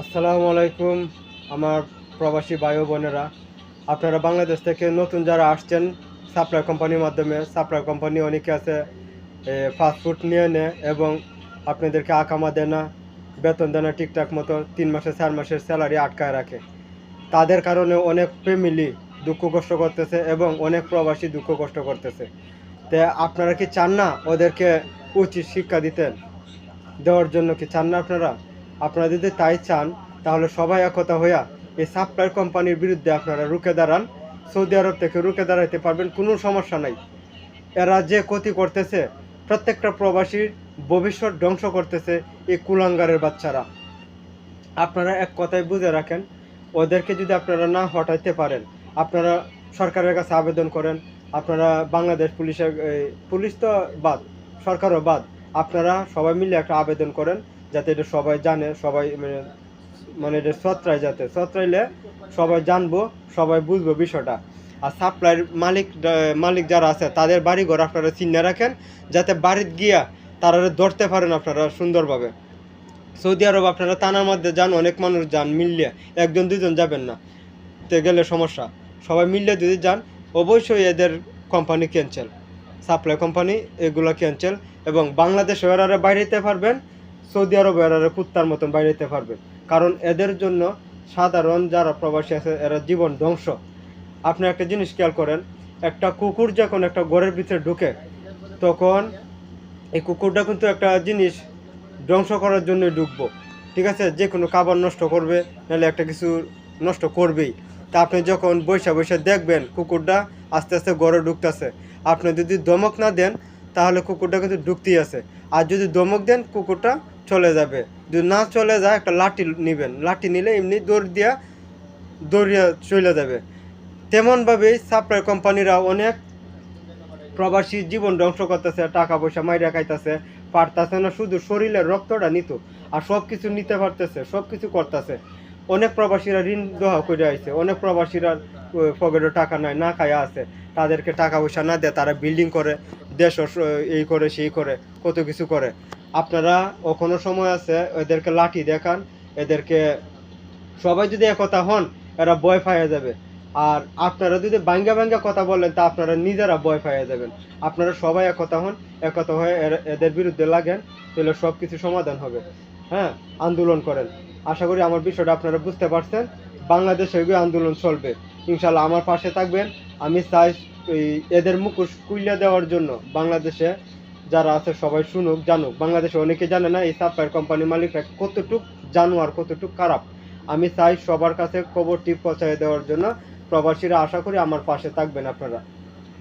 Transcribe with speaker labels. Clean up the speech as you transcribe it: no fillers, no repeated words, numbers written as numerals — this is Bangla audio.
Speaker 1: আসসালামু আলাইকুম আমার প্রবাসী ভাই ও বোনেরা। আপনারা বাংলাদেশ থেকে নতুন যারা আসছেন সাপ্লাই কোম্পানির মাধ্যমে, সাপ্লাই কোম্পানি অনেকে আছে ফাস্টফুড নিয়ে নেয় এবং আপনাদেরকে আকামা দেয় না, বেতন দেয় না ঠিকঠাক মতো, 3 মাসের 4 মাসের স্যালারি আটকায় রাখে। তাদের কারণে অনেক ফ্যামিলি দুঃখ কষ্ট করতেছে এবং অনেক প্রবাসী দুঃখ কষ্ট করতেছে। তো আপনারা কি চান না ওদেরকে উচিত শিক্ষা দেওয়ার জন্য? কি চান না আপনারা? আপনারা যদি তাই চান তাহলে সবাই একতা হইয়া এই সাপ্লাই কোম্পানির বিরুদ্ধে আপনারা রুখে দাঁড়ান। সৌদি আরব থেকে রুখে দাঁড়াইতে পারবেন, কোনো সমস্যা নাই। এরা যে ক্ষতি করতেছে, প্রত্যেকটা প্রবাসীর ভবিষ্যৎ ধ্বংস করতেছে এই কুলাঙ্গারের বাচ্চারা। আপনারা এক কথায় বুঝে রাখেন, ওদেরকে যদি আপনারা না হটাইতে পারেন, আপনারা সরকারের কাছে আবেদন করেন। আপনারা বাংলাদেশ পুলিশ তো বাদ, সরকারও বাদ, আপনারা সবাই মিলে একটা আবেদন করেন যাতে এটা সবাই জানে, সবাই মানে এটা ছত্রাইলে সবাই জানবো, সবাই বুঝবো বিষয়টা। আর সাপ্লাইয়ের মালিক যারা আছে তাদের বাড়িঘর আপনারা চিনে রাখেন, যাতে বাড়িতে গিয়া তারা ধরতে পারেন আপনারা সুন্দরভাবে। সৌদি আরব আপনারা টানার মধ্যে যান, অনেক মানুষ যান মিললে, একজন দুজন যাবেন না, তে গেলে সমস্যা। সবাই মিললে যদি যান, অবশ্যই এদের কোম্পানি ক্যান্সেল, সাপ্লাই কোম্পানি এগুলো ক্যান্সেল। এবং বাংলাদেশে এরারে বাইরেতে পারবেন, সৌদি আরব এরারে কুত্তার মতন বাইরেতে পারবেন, কারণ এদের জন্য সাধারণ যারা প্রবাসী আছে এরা জীবন ধ্বংস। আপনি একটা জিনিস খেয়াল করেন, একটা কুকুর যখন একটা ঘরের ভিতরে ঢুকে, তখন এই কুকুরটা কিন্তু একটা জিনিস ধ্বংস করার জন্য ঢুকবো, ঠিক আছে, যে কোনো খাবার নষ্ট করবে, নাহলে একটা কিছু নষ্ট করবেই। তা আপনি যখন বৈশা দেখবেন কুকুরটা আস্তে আস্তে ঘরে ঢুকতেছে, আপনি যদি দমক না দেন তাহলে কুকুরটা কিন্তু ঢুকতেই আছে। আর যদি দমক দেন কুকুরটা চলে যাবে। যদি না চলে যায়, একটা লাঠি নেবেন, লাঠি নিলে এমনি দৌড়িয়া চলে যাবে। তেমনভাবেই সাপ্লাই কোম্পানিরা অনেক প্রবাসী জীবন ধ্বংস করতেছে, টাকা পয়সা মাইরা খাইতেছে, পারতেছে না শুধু শরীরের রক্তটা নিত, আর সব কিছু নিতে পারতেছে, সব কিছু করতেছে। অনেক প্রবাসীরা ঋণ দোহা করে আইছে, অনেক প্রবাসীরা পকেটে টাকা নাই, না খায়া আছে। তাদেরকে টাকা পয়সা না দেয় তারা বিল্ডিং করে, দেশ এই করে সেই করে, কত কিছু করে। আপনারা কোনো সময় আছে এদেরকে লাঠি দেখান, এদেরকে সবাই যদি একতা হন, এরা ভয় পাইয়া যাবে। আর আপনারা যদি ভাঙ্গা কথা বলেন তা আপনারা নিজেরা ভয় পাইয়া যাবেন। আপনারা সবাই একতা হন, একতা হয়ে এদের বিরুদ্ধে লাগেন, তাহলে সব কিছু সমাধান হবে। হ্যাঁ, আন্দোলন করেন। আশা করি আমার বিষয়টা আপনারা বুঝতে পারছেন। বাংলাদেশে গিয়ে আন্দোলন চলবে ইনশাল্লাহ, আমার পাশে থাকবেন। আমি চাই এদের মুখোশ খুইলা দেওয়ার জন্য বাংলাদেশে যারা আছে সবাই শুনুক, জানুক। বাংলাদেশে অনেকে জানে না এই সাপ্লাই কোম্পানির মালিকরা কতটুক জানোয়ার, কতটুক খারাপ। আমি চাই সবার কাছে খবরটি পৌঁছায় দেওয়ার জন্য। প্রবাসীরা আশা করি আমার পাশে থাকবেন আপনারা।